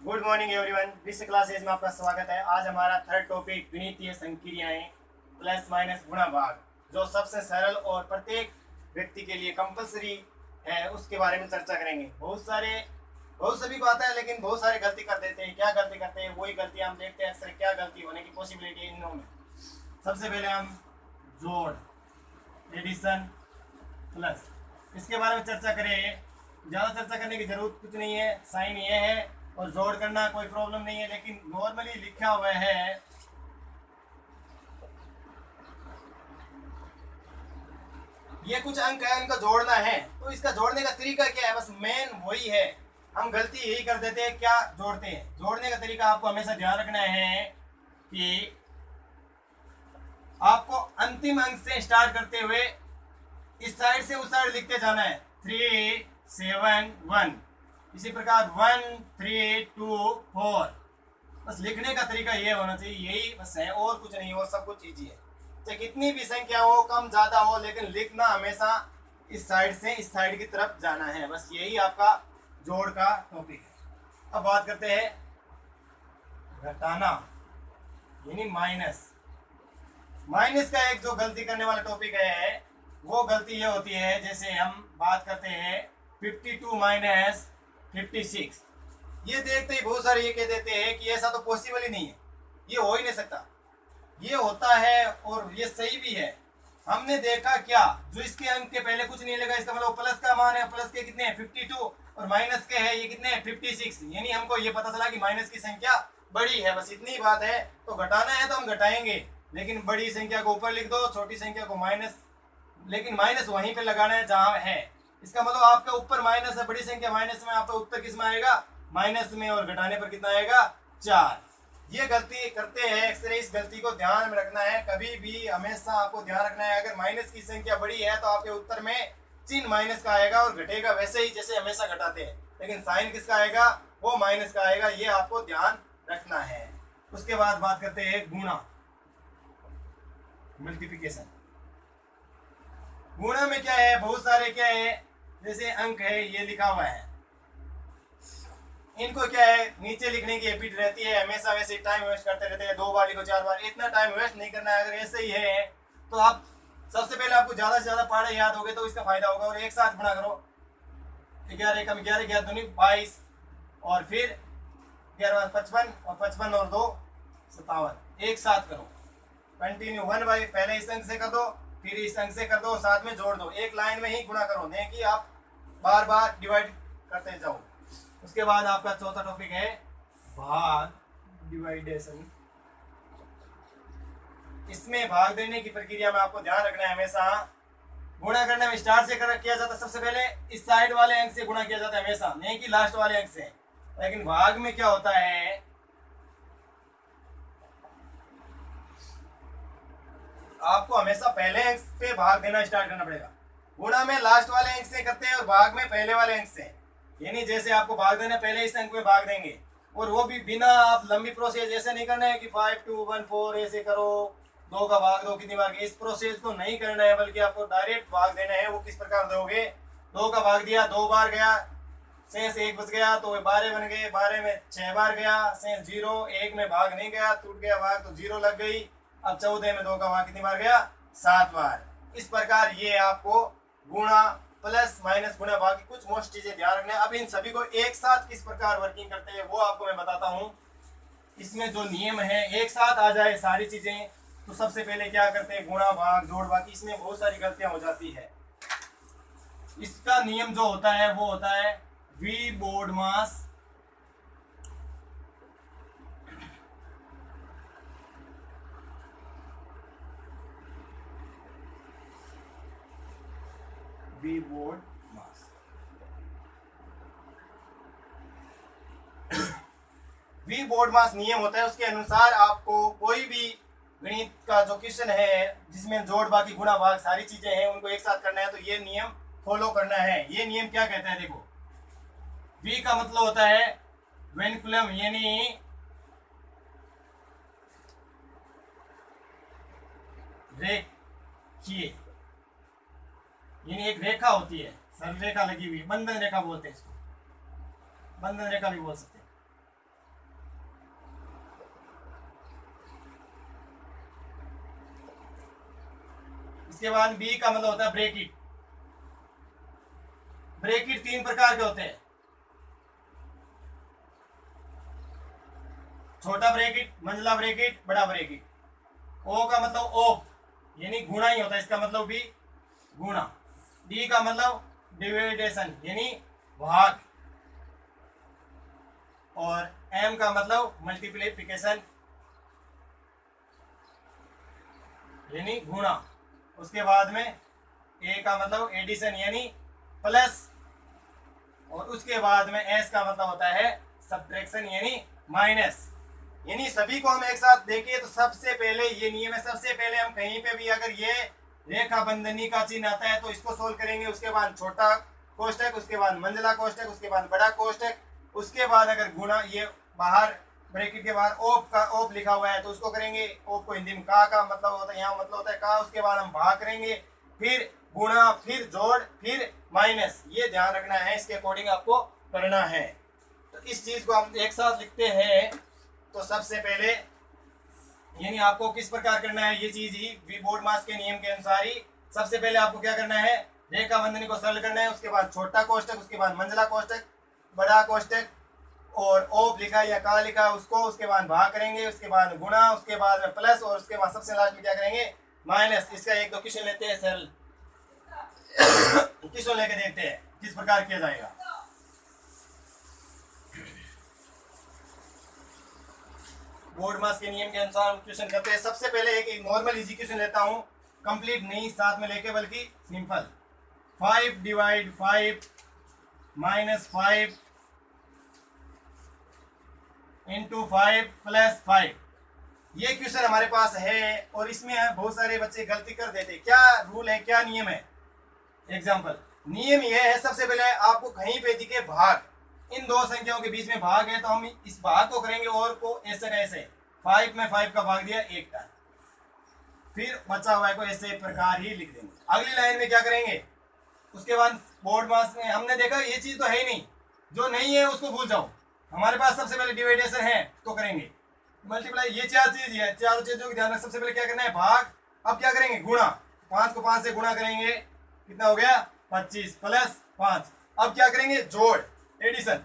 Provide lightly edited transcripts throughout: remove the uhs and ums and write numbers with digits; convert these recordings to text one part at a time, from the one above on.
Good morning everyone, विश्व classes में आपका स्वागत है। आज हमारा थर्ड टॉपिक गणितीय संक्रियाएं प्लस माइनस गुणा भाग, जो सबसे सरल और प्रत्येक व्यक्ति के लिए कंपलसरी है, उसके बारे में चर्चा करेंगे। बहुत सभी को आता है, लेकिन बहुत सारे गलती कर देते हैं। क्या गलती करते हैं? वही गलती हम देखते हैं अक्सर। क्या गलती होने की पॉसिबिलिटी है इनमें? सबसे पहले हम जोड़, एडिशन, प्लस, इसके बारे में चर्चा करें। ज़्यादा चर्चा करने की जरूरत कुछ नहीं है। साइन ये है और जोड़ करना कोई प्रॉब्लम नहीं है, लेकिन नॉर्मली लिखा हुआ है ये कुछ अंक है, इनको जोड़ना है। तो इसका जोड़ने का तरीका क्या है? बस मेन वही है। हम गलती यही कर देते हैं, क्या जोड़ते हैं। जोड़ने का तरीका आपको हमेशा ध्यान रखना है कि आपको अंतिम अंक से स्टार्ट करते हुए इस साइड से उस साइड लिखते जाना है। 3 7 1, इसी प्रकार 1 3 2 4। बस लिखने का तरीका ये होना चाहिए, यही बस है, और कुछ नहीं, और सब कुछ इजी है। चाहे कितनी भी संख्या हो, कम ज्यादा हो, लेकिन लिखना हमेशा इस साइड से इस साइड की तरफ जाना है। बस यही आपका जोड़ का टॉपिक है। अब बात करते हैं घटाना, यानी माइनस। माइनस का एक जो गलती करने वाला टॉपिक है, वो गलती ये होती है, जैसे हम बात करते हैं 52 माइनस 56। ये देखते ही बहुत सारे ये कह देते हैं कि ऐसा तो पॉसिबल ही नहीं है, ये हो ही नहीं सकता। ये होता है और ये सही भी है। हमने देखा क्या, जो इसके अंक के पहले कुछ नहीं लगा, इसका मतलब प्लस का मान है। प्लस के कितने हैं? 52, और माइनस के है ये कितने हैं? 56। यानी हमको ये पता चला कि माइनस की संख्या बड़ी है। बस इतनी बात है। तो घटाना है तो हम घटाएंगे, लेकिन बड़ी संख्या को ऊपर लिख दो, छोटी संख्या को माइनस, लेकिन माइनस वहीं पे लगाना है जहां है। इसका मतलब आपका ऊपर माइनस है, बड़ी संख्या माइनस में, आपका उत्तर किस में आएगा? माइनस में। और घटाने पर कितना आएगा? 4। ये गलती करते हैं अक्सर, इस गलती को ध्यान में रखना है। कभी भी हमेशा आपको ध्यान रखना है, अगर माइनस की संख्या बड़ी है तो आपके उत्तर में चिन्ह माइनस का आएगा और घटेगा वैसे ही जैसे हमेशा घटाते हैं, लेकिन साइन किसका आएगा? वो माइनस का आएगा। ये आपको ध्यान रखना है। उसके बाद बात करते हैं गुणा, मल्टीप्लिकेशन। गुणा में क्या है? बहुत सारे क्या है, जैसे अंक है, ये लिखा हुआ है, इनको क्या है, नीचे लिखने की हैबिट रहती है हमेशा, वैसे टाइम वेस्ट करते रहते हैं। 2 बार लिखो, 4 बार, इतना टाइम वेस्ट नहीं करना है। अगर ऐसे ही है तो आप सबसे पहले आपको ज्यादा से ज्यादा पहाड़े याद हो गए तो इसका फायदा होगा। और एक साथ गुणा करो, 11 कम 11, 11 दूनी 22, और फिर 11 55, और 55 और 2 57। एक साथ करो, कंटिन्यू 1 बाई, पहले इस अंक से कर दो, फिर इस अंक से कर दो, साथ में जोड़ दो। एक लाइन में ही गुणा करो, नहीं कि आप बार बार डिवाइड करते जाओ। उसके बाद आपका चौथा टॉपिक है भाग, डिवाइडेशन। इसमें भाग देने की प्रक्रिया में आपको ध्यान रखना है हमेशा, गुणा करने में स्टार से किया जाता है। सबसे पहले इस साइड वाले अंक से गुणा किया जाता है हमेशा, नहीं कि लास्ट वाले अंक से। लेकिन भाग में क्या होता है, आपको हमेशा पहले अंक पे भाग देना स्टार्ट करना पड़ेगा। गुणा में लास्ट वाले अंक से करते हैं और भाग में पहले वाले अंक से। यानी जैसे आपको भाग देना, पहले इस अंक में भाग देंगे, और वो भी बिना आप लंबी प्रोसेस ऐसे नहीं करना है कि 5 2 1 4 ऐसे करो, 2 का भाग दो कितनी बार। इस प्रोसेस को नहीं करना है, बल्कि आपको डायरेक्ट भाग देना है। वो किस प्रकार दोगे? 2 का भाग दिया, 2 बार गया, शेष 1 बच गया, तो 12 बन गए। 12 में 6 बार गया, शेष 0। 1 में भाग नहीं गया, टूट गया भाग, तो 0 लग गई। अब 14 में 2 का भाग कितनी बार गया? 7 बार। इस प्रकार ये आपको गुणा प्लस माइनस गुणा भाग की कुछ मोस्ट चीजें ध्यान रखना है। अब इन सभी को एक साथ किस प्रकार वर्किंग करते हैं वो आपको मैं बताता हूं। इसमें जो नियम है, एक साथ आ जाए सारी चीजें, तो सबसे पहले क्या करते हैं? गुणा भाग जोड़ भाग। इसमें बहुत सारी गलतियां हो जाती है। इसका नियम जो होता है वो होता है वी बोर्ड मास वी बोर्ड मास। वी बोर्ड मास नियम होता है, उसके अनुसार आपको कोई भी गणित का जो क्वेश्चन है, जिसमें जोड़ बाकी गुणा भाग सारी चीजें हैं, उनको एक साथ करना है, तो ये नियम फॉलो करना है। ये नियम क्या कहता है? देखो, वी का मतलब होता है वेनिकुलम, यानी रेखीय, यानी एक रेखा होती है, सरल रेखा लगी हुई, बंधन रेखा बोलते हैं इसको, बंधन रेखा भी बोल सकते हैं। उसके बाद बी का मतलब होता है ब्रेकिट। ब्रेकिट 3 प्रकार के होते हैं, छोटा ब्रेकिट, मंझला ब्रेकिट, बड़ा ब्रेकिट। ओ का मतलब ओप यानी गुणा ही होता है, इसका मतलब भी गुणा। डी का मतलब डिविडेशन यानी भाग, और एम का मतलब मल्टीप्लिकेशन यानी गुणा। उसके बाद में ए का मतलब एडिशन यानी प्लस, और उसके बाद में एस का मतलब होता है सब्ट्रैक्शन यानी माइनस। यानी सभी को हम एक साथ देखें तो सबसे पहले ये नियम है, सबसे पहले हम कहीं पे भी अगर ये रेखा बंधनी का चिन्ह आता है तो इसको सोल्व करेंगे, उसके बाद छोटा कोष्टक, उसके बाद मंझला कोष्टक, उसके बाद बड़ा कोष्टक, उसके बाद अगर गुणा, ये बाहर ब्रैकेट के बाहर ओप का ओप लिखा हुआ है तो उसको करेंगे, ओप को हिंदी में का मतलब होता है, यहाँ मतलब होता है का। उसके बाद हम भाग करेंगे, फिर गुणा, फिर जोड़, फिर माइनस। ये ध्यान रखना है, इसके अकॉर्डिंग आपको करना है। तो इस चीज को हम एक साथ लिखते हैं। तो सबसे पहले यानी आपको किस प्रकार करना है ये चीज ही बोर्ड मास के नियम के अनुसार ही। सबसे पहले आपको क्या करना है, रेखा बंधनी को सरल करना है, उसके बाद छोटा कोष्टक, उसके बाद मंझला कोष्टक, बड़ा कोष्टक, और ओप लिखा या का लिखा उसको, उसके बाद भाग करेंगे, उसके बाद गुणा, उसके बाद में प्लस, और उसके बाद सबसे लास्ट में क्या करेंगे, माइनस। इसका एक दो क्वेश्चन लेते हैं सरल क्वेश्चन लेके देखते हैं किस प्रकार किया जाएगा। बोर्ड मास के नियम के अनुसार हम क्वेश्चन करते हैं। सबसे पहले एक नॉर्मल इजी क्वेश्चन लेता हूं, कंप्लीट नहीं साथ में लेके बल्कि simple. 5 divide 5 minus 5 into 5 plus 5। ये क्वेश्चन हमारे पास है और इसमें बहुत सारे बच्चे गलती कर देते। क्या रूल है, क्या नियम है? एग्जाम्पल नियम यह है, सबसे पहले आपको कहीं पे दिखे भाग, इन दो संख्याओं के बीच में भाग है तो हम इस भाग को करेंगे और को ऐसे कैसे 5 में 5 का भाग दिया एक टाइम, फिर बचा हुआ है को ऐसे प्रकार ही लिख देंगे। अगली लाइन में क्या करेंगे, उसके बाद बोर्ड मास में हमने देखा ये चीज तो है ही नहीं, जो नहीं है उसको भूल जाओ। हमारे पास सबसे पहले डिवाइडेशन है तो करेंगे मल्टीप्लाई, ये चार चीज है, चारों चीजों की ध्यान रख। सबसे पहले क्या करना है भाग, अब क्या करेंगे गुणा, 5 को 5 से गुणा करेंगे, कितना हो गया 25 प्लस 5। अब क्या करेंगे जोड़, एडिशन।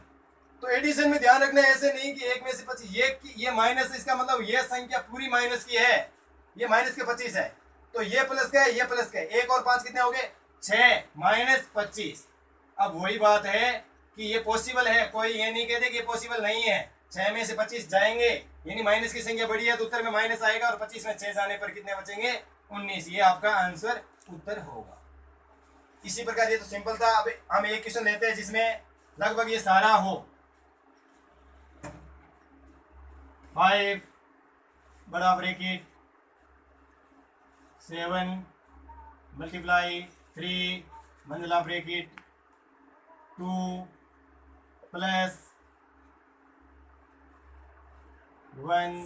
तो एडिशन में ध्यान रखना है ऐसे नहीं कि एक में से 25, ये माइनस, इसका मतलब ये संख्या पूरी माइनस की है, ये माइनस के 25 है, तो ये प्लस का है, ये प्लस का है, 1 और 5 कितने हो गए 6 माइनस 25। अब वही बात है कि ये पॉसिबल है, कोई ये नहीं कहते कि ये पॉसिबल नहीं है। 6 में से 25 जाएंगे यानी माइनस की संख्या बड़ी है तो उत्तर में माइनस आएगा, और 25 में 6 जाने पर कितने बचेंगे 19। ये आपका आंसर उत्तर होगा। इसी प्रकार ये तो सिंपल था। अब हम एक क्वेश्चन लेते हैं जिसमें लगभग ये सारा हो। 5 बड़ा ब्रैकेट 7 मल्टीप्लाई 3 मंझला ब्रैकेट 2 प्लस 1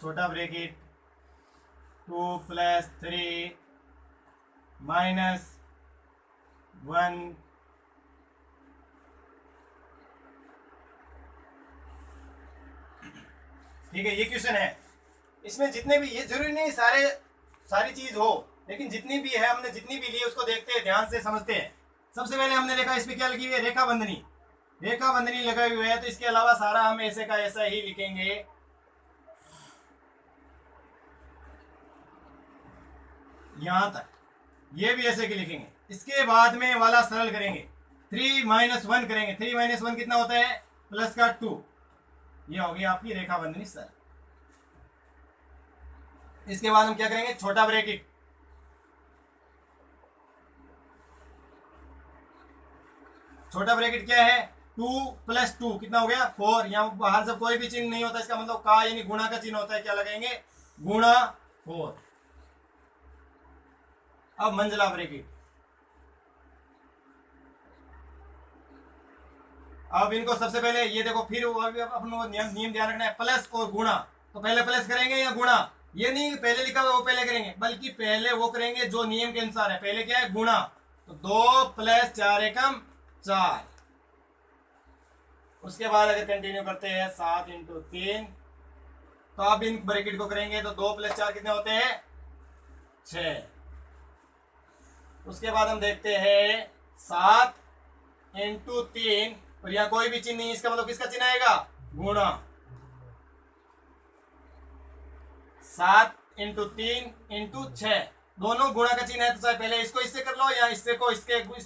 छोटा ब्रैकेट 2 प्लस 3 माइनस 1 ठीक है। ये क्वेश्चन है, इसमें जितने भी, ये जरूरी नहीं सारी चीज हो, लेकिन जितनी भी है हमने जितनी भी ली उसको देखते हैं, ध्यान से समझते हैं। सबसे पहले हमने देखा इसमें क्या लगी हुई है, रेखा बंधनी, रेखा बंधनी लगाई हुई है, तो इसके अलावा सारा हम ऐसे का ऐसा ही लिखेंगे। यहां तक ये भी ऐसे के लिखेंगे। इसके बाद में वाला सरल करेंगे, 3 माइनस 1 करेंगे, 3 माइनस 1 कितना होता है प्लस का 2। ये होगी आपकी रेखा बंधनी सरल। इसके बाद हम क्या करेंगे, छोटा ब्रैकेट, छोटा ब्रैकेट क्या है 2 प्लस 2 कितना हो गया 4। यहाँ बाहर से कोई भी चिन्ह नहीं होता, इसका मतलब का यानी गुणा का चिन्ह होता है, क्या लगाएंगे गुणा 4। अब मंझला ब्रैकेट, अब इनको सबसे पहले ये देखो, फिर अपने नियम ध्यान रखना है, प्लस और गुणा। तो पहले प्लस करेंगे या गुणा, ये नहीं पहले लिखा हुआ वो पहले करेंगे, बल्कि पहले वो करेंगे जो नियम के अनुसार है। पहले क्या है गुणा, तो 2 प्लस 4 एकम 4। उसके बाद अगर कंटिन्यू करते हैं 7 इंटू 3 तो आप इन ब्रैकेट को करेंगे तो 2 + 4 कितने होते हैं? 6। उसके बाद हम देखते हैं 7 × 3, और यहाँ कोई भी चिन्ह नहीं, इसका मतलब किसका चिन्ह आएगा? गुणा। 7 × 3 × 6, दोनों गुणा का चिन्ह है, तो चाहे पहले इसको इससे कर लो या इससे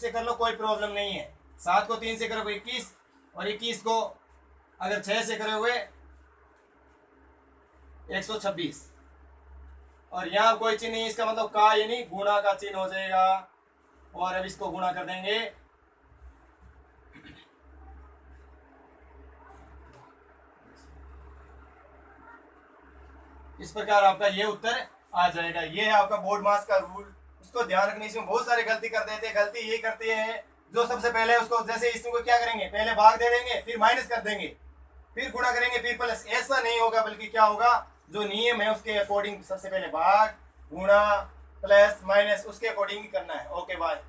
कर लो, कोई प्रॉब्लम नहीं है। 7 को 3 से करोगे 21, और 21 को अगर 6 से करोगे 126, और यहाँ कोई चिन्ह नहीं, इसका मतलब का यानी गुणा का चिन्ह हो जाएगा। और अब इसको गुणा कर देंगे, इस प्रकार आपका ये उत्तर आ जाएगा। ये है आपका बोर्ड मास का रूल। उसको ध्यान रखने से बहुत सारे गलती कर देते हैं। गलती ये करते हैं जो सबसे पहले उसको, जैसे इसको क्या करेंगे, पहले भाग दे देंगे, फिर माइनस कर देंगे, फिर गुणा करेंगे, फिर प्लस। ऐसा नहीं होगा, बल्कि क्या होगा, जो नियम है उसके अकॉर्डिंग सबसे पहले भाग, गुणा, प्लस, माइनस, उसके अकॉर्डिंग ही करना है। Okay bye.